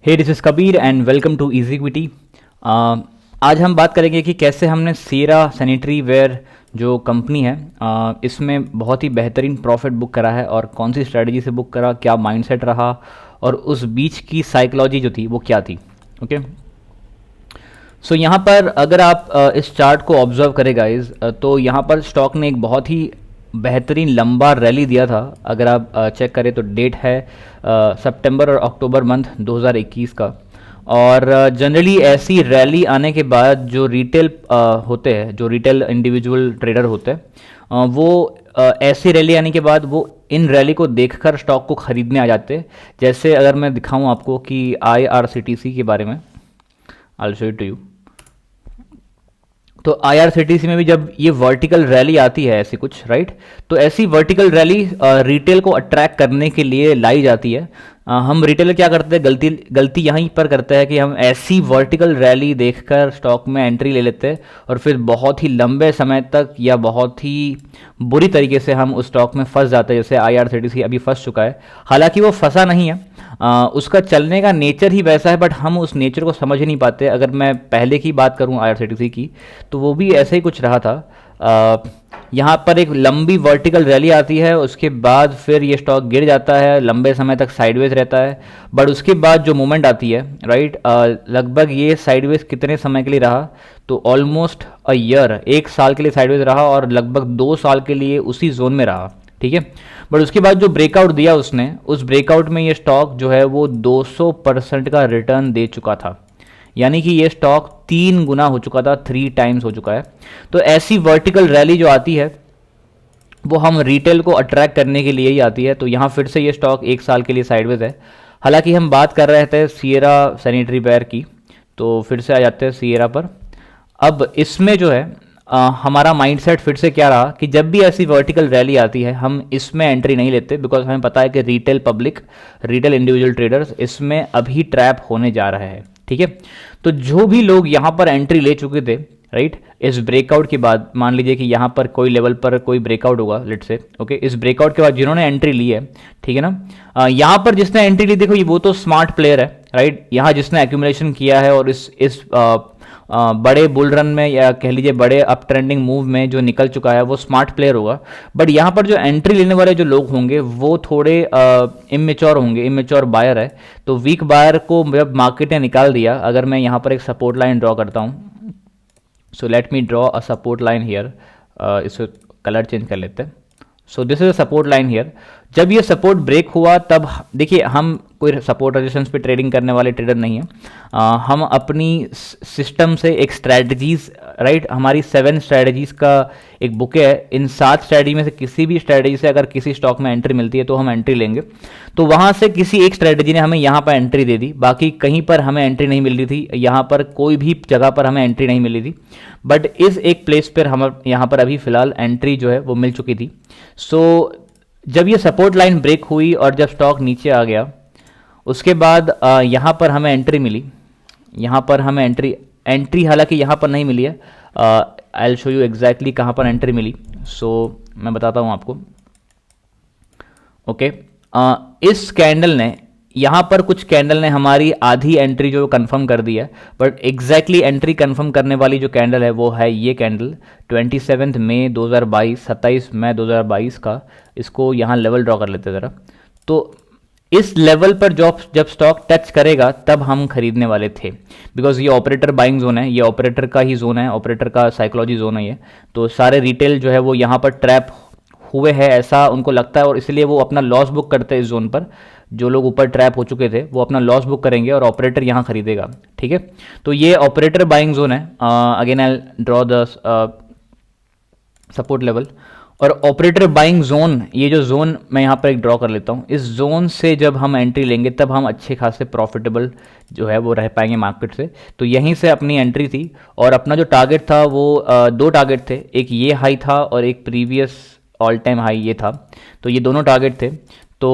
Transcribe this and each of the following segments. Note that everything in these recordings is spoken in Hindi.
Hey this is Kabir and welcome to equity. आज हम बात करेंगे कि कैसे हमने सीरा सैनिटरी वेयर जो कंपनी है इसमें बहुत ही बेहतरीन प्रॉफिट बुक करा है और कौन सी स्ट्रेटजी से बुक करा, क्या माइंडसेट रहा और उस बीच की साइकोलॉजी जो थी वो क्या थी। ओके, सो यहाँ पर अगर आप इस चार्ट को ऑब्जर्व करें गाइज, तो यहाँ पर स्टॉक ने एक बहुत ही बेहतरीन लंबा रैली दिया था। अगर आप चेक करें तो डेट है सितंबर और अक्टूबर मंथ 2021 का। और जनरली ऐसी रैली आने के बाद जो रिटेल होते हैं, जो रिटेल इंडिविजुअल ट्रेडर होते हैं, वो ऐसी रैली आने के बाद वो इन रैली को देखकर स्टॉक को ख़रीदने आ जाते हैं। जैसे अगर मैं दिखाऊं आपको कि IRCTC के बारे में, I will show it to you. तो IRCTC में भी जब ये वर्टिकल रैली आती है ऐसी कुछ, राइट, तो ऐसी वर्टिकल रैली रिटेल को अट्रैक्ट करने के लिए लाई जाती है। हम रिटेलर क्या करते हैं, गलती यहीं पर करते हैं कि हम ऐसी वर्टिकल रैली देखकर स्टॉक में एंट्री ले लेते हैं और फिर बहुत ही लंबे समय तक या बहुत ही बुरी तरीके से हम उस स्टॉक में फंस जाते हैं, जैसे IRCTC अभी फंस चुका है। हालांकि वो फंसा नहीं है, उसका चलने का नेचर ही वैसा है, बट हम उस नेचर को समझ ही नहीं पाते। अगर मैं पहले की बात करूं IRCTC की, तो वो भी ऐसे ही कुछ रहा था। यहाँ पर एक लंबी वर्टिकल रैली आती है, उसके बाद फिर ये स्टॉक गिर जाता है, लंबे समय तक साइडवेज रहता है, बट उसके बाद जो मूवमेंट आती है, राइट, लगभग ये साइडवेज कितने समय के लिए रहा, तो ऑलमोस्ट अ ईयर, 1 साल के लिए साइडवेज रहा और लगभग 2 साल के लिए उसी जोन में रहा, ठीक है। बट उसके बाद जो ब्रेकआउट दिया उसने, उस ब्रेकआउट में ये स्टॉक जो है वो 200% का रिटर्न दे चुका था। यानी कि ये स्टॉक 3 गुना हो चुका था, 3 टाइम्स हो चुका है। तो ऐसी वर्टिकल रैली जो आती है वो हम रिटेल को अट्रैक्ट करने के लिए ही आती है। तो यहाँ फिर से ये स्टॉक 1 साल के लिए साइडवेज है। हालांकि हम बात कर रहे थे सिएरा सैनिटरी वेयर की, तो फिर से आ जाते हैं सिएरा पर। अब इसमें जो है हमारा माइंडसेट फिर से क्या रहा कि जब भी ऐसी वर्टिकल रैली आती है हम इसमें एंट्री नहीं लेते, बिकॉज हमें पता है कि retail public, retail individual traders इसमें अभी ट्रैप होने जा रहे हैं, ठीक है। तो जो भी लोग यहाँ पर एंट्री ले चुके थे, राइट, इस ब्रेकआउट के बाद, मान लीजिए कि यहाँ पर कोई लेवल पर कोई ब्रेकआउट होगा, लेट से, ओके, इस ब्रेकआउट के बाद जिन्होंने एंट्री ली है, ठीक है ना, यहाँ पर जिसने एंट्री ली, देखो ये वो तो स्मार्ट प्लेयर है, राइट, यहाँ जिसने एक्यूमुलेशन किया है और इस बड़े बुल रन में या कह लीजिए बड़े अप ट्रेंडिंग मूव में जो निकल चुका है वो स्मार्ट प्लेयर होगा। बट यहाँ पर जो एंट्री लेने वाले जो लोग होंगे वो थोड़े इमेच्योर होंगे, इमेच्योर बायर है। तो वीक बायर को जब मार्केट ने निकाल दिया, अगर मैं यहाँ पर एक सपोर्ट लाइन ड्रॉ करता हूँ, so let me draw a support line here, इसको कलर चेंज कर लेते हैं। So this is a support line here. जब ये सपोर्ट ब्रेक हुआ तब देखिए, हम कोई सपोर्ट रेजिस्टेंस पे ट्रेडिंग करने वाले ट्रेडर नहीं है। हम अपनी सिस्टम से एक स्ट्रैटेजीज, राइट, हमारी 7 स्ट्रैटेजीज का एक बुक है। इन 7 स्ट्रैटेजी में से किसी भी स्ट्रैटेजी से अगर किसी स्टॉक में एंट्री मिलती है तो हम एंट्री लेंगे। तो वहाँ से किसी एक स्ट्रैटेजी ने हमें यहाँ पर एंट्री दे दी, बाकी कहीं पर हमें एंट्री नहीं मिल रही थी, यहाँ पर कोई भी जगह पर हमें एंट्री नहीं मिली थी। बट इस एक प्लेस पर हम यहाँ पर अभी फ़िलहाल एंट्री जो है वो मिल चुकी थी। सो जब ये सपोर्ट लाइन ब्रेक हुई और जब स्टॉक नीचे आ गया, उसके बाद यहाँ पर हमें एंट्री मिली, यहाँ पर हमें एंट्री हालांकि यहाँ पर नहीं मिली है। आई विल शो यू एग्जैक्टली कहाँ पर एंट्री मिली। सो मैं बताता हूँ आपको। ओके, इस कैंडल ने, यहाँ पर कुछ कैंडल ने हमारी आधी एंट्री जो कंफर्म कर दी है, बट एग्जैक्टली एंट्री कंफर्म करने वाली जो कैंडल है वो है ये कैंडल 27 मई 2022, 27 मई 2022 का। इसको यहाँ लेवल ड्रॉ कर लेते ज़रा। तो इस लेवल पर जब स्टॉक टच करेगा तब हम खरीदने वाले थे, बिकॉज ये ऑपरेटर बाइंग जोन है, ये ऑपरेटर का ही जोन है, ऑपरेटर का साइकोलॉजी जोन है ये। तो सारे रिटेल जो है वो यहाँ पर ट्रैप हुए हैं, ऐसा उनको लगता है, और इसलिए वो अपना लॉस बुक करते हैं इस जोन पर। जो लोग ऊपर ट्रैप हो चुके थे वो अपना लॉस बुक करेंगे और ऑपरेटर यहाँ खरीदेगा, ठीक है। तो ये ऑपरेटर बाइंग जोन है। Again I draw the support level और ऑपरेटर बाइंग जोन। ये जो जोन मैं यहाँ पर एक ड्रॉ कर लेता हूँ, इस जोन से जब हम एंट्री लेंगे तब हम अच्छे खासे प्रॉफिटेबल जो है वो रह पाएंगे मार्केट से। तो यहीं से अपनी एंट्री थी और अपना जो टारगेट था वो 2 टारगेट थे, एक ये हाई था और एक प्रीवियस ऑल टाइम हाई ये था। तो ये दोनों टारगेट थे। तो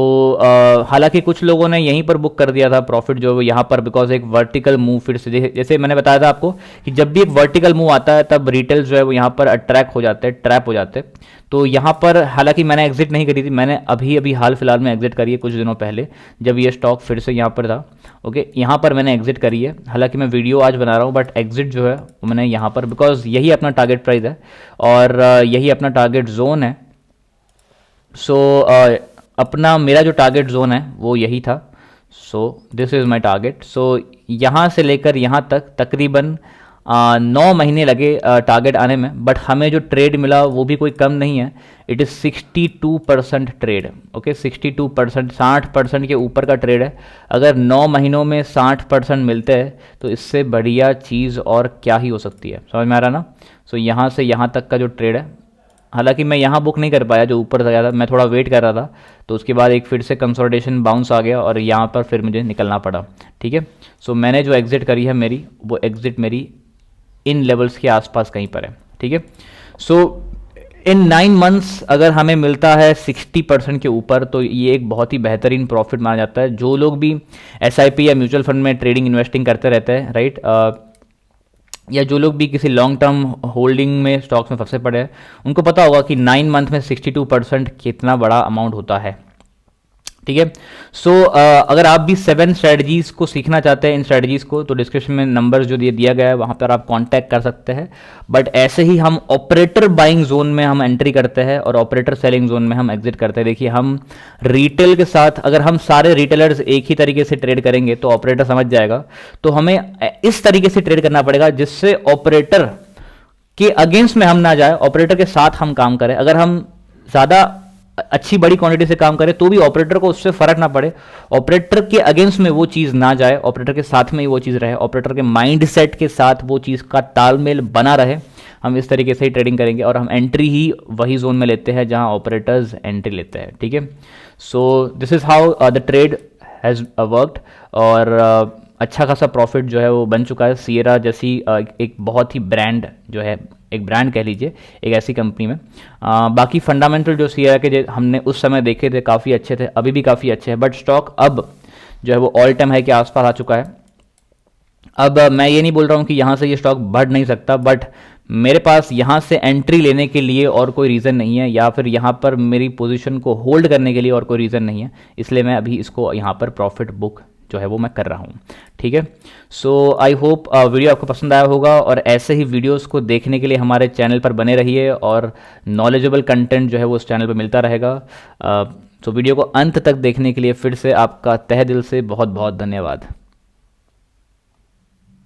हालांकि कुछ लोगों ने यहीं पर बुक कर दिया था प्रॉफिट जो यहाँ पर, बिकॉज एक वर्टिकल मूव फिर से जैसे मैंने बताया था आपको कि जब भी एक वर्टिकल मूव आता है तब रिटेल जो है वो यहाँ पर अट्रैक्ट हो जाते हैं, ट्रैप हो जाते हैं। तो यहाँ पर हालांकि मैंने एग्जिट नहीं करी थी, मैंने अभी अभी हाल फिलहाल में एग्जिट करी है कुछ दिनों पहले, जब ये स्टॉक फिर से यहाँ पर था। ओके, यहाँ पर मैंने एग्जिट करी है, हालांकि मैं वीडियो आज बना रहा हूँ बट एग्जिट जो है वो मैंने यहाँ पर, बिकॉज यही अपना टारगेट प्राइस है और यही अपना टारगेट जोन है। सो अपना मेरा जो टारगेट जोन है वो यही था। So this is my target. So यहाँ से लेकर यहाँ तक तकरीबन 9 महीने लगे टारगेट आने में, बट हमें जो ट्रेड मिला वो भी कोई कम नहीं है। It is 62% trade. ओके, 62%, 60% के ऊपर का ट्रेड है। अगर 9 महीनों में 60% मिलते हैं तो इससे बढ़िया चीज़ और क्या ही हो सकती है, समझ में आ रहा ना। सो यहाँ से यहाँ तक का जो ट्रेड है, हालांकि मैं यहाँ बुक नहीं कर पाया जो ऊपर गया था, मैं थोड़ा वेट कर रहा था, तो उसके बाद एक फिर से कंसोलिडेशन बाउंस आ गया और यहाँ पर फिर मुझे निकलना पड़ा। ठीक है, सो मैंने जो एग्जिट करी है मेरी, वो एग्जिट मेरी इन लेवल्स के आसपास कहीं पर है। ठीक है, सो इन 9 मंथ्स अगर हमें मिलता है 60% के ऊपर तो ये एक बहुत ही बेहतरीन प्रॉफिट माना जाता है। जो लोग भी SIP या म्यूचुअल फंड में ट्रेडिंग इन्वेस्टिंग करते रहते हैं, राइट, या जो लोग भी किसी लॉन्ग टर्म होल्डिंग में स्टॉक्स में फंसे पड़े हैं, उनको पता होगा कि 9 मंथ में 62% कितना बड़ा अमाउंट होता है। ठीक है, सो अगर आप भी 7 स्ट्रेटजीज को सीखना चाहते हैं, इन स्ट्रेटजीज को, तो डिस्क्रिप्शन में नंबर जो दिया गया है वहाँ पर आप कांटेक्ट कर सकते हैं। बट ऐसे ही हम ऑपरेटर बाइंग जोन में हम एंट्री करते हैं और ऑपरेटर सेलिंग जोन में हम एग्जिट करते हैं। देखिए, हम रिटेल के साथ, अगर हम सारे रिटेलर्स एक ही तरीके से ट्रेड करेंगे तो ऑपरेटर समझ जाएगा, तो हमें इस तरीके से ट्रेड करना पड़ेगा जिससे ऑपरेटर के अगेंस्ट में हम ना जाए, ऑपरेटर के साथ हम काम करें। अगर हम ज़्यादा अच्छी बड़ी क्वांटिटी से काम करें तो भी ऑपरेटर को उससे फर्क ना पड़े, ऑपरेटर के अगेंस्ट में वो चीज़ ना जाए, ऑपरेटर के साथ में ही वो चीज़ रहे, ऑपरेटर के माइंड सेट के साथ वो चीज़ का तालमेल बना रहे। हम इस तरीके से ही ट्रेडिंग करेंगे और हम एंट्री ही वही जोन में लेते हैं जहां ऑपरेटर्स एंट्री लेते हैं। ठीक है, सो this is how the trade has worked और अच्छा खासा प्रॉफिट जो है वो बन चुका है। सिएरा जैसी एक बहुत ही ब्रांड जो है, एक ब्रांड कह लीजिए, एक ऐसी कंपनी में बाकी फंडामेंटल जो सिएरा के हमने उस समय देखे थे काफ़ी अच्छे थे, अभी भी काफ़ी अच्छे हैं, बट स्टॉक अब जो है वो ऑल टाइम हाई के आसपास आ चुका है। अब मैं ये नहीं बोल रहा हूँ कि यहाँ से ये स्टॉक बढ़ नहीं सकता, बट मेरे पास यहाँ से एंट्री लेने के लिए और कोई रीज़न नहीं है, या फिर यहाँ पर मेरी पोजीशन को होल्ड करने के लिए और कोई रीज़न नहीं है, इसलिए मैं अभी इसको यहाँ पर प्रॉफिट बुक जो है वो मैं कर रहा हूँ। ठीक है, सो आई होप वीडियो आपको पसंद आया होगा और ऐसे ही वीडियोस को देखने के लिए हमारे चैनल पर बने रहिए और नॉलेजेबल कंटेंट जो है वो उस चैनल पर मिलता रहेगा। तो वीडियो को अंत तक देखने के लिए फिर से आपका तहे दिल से बहुत बहुत धन्यवाद।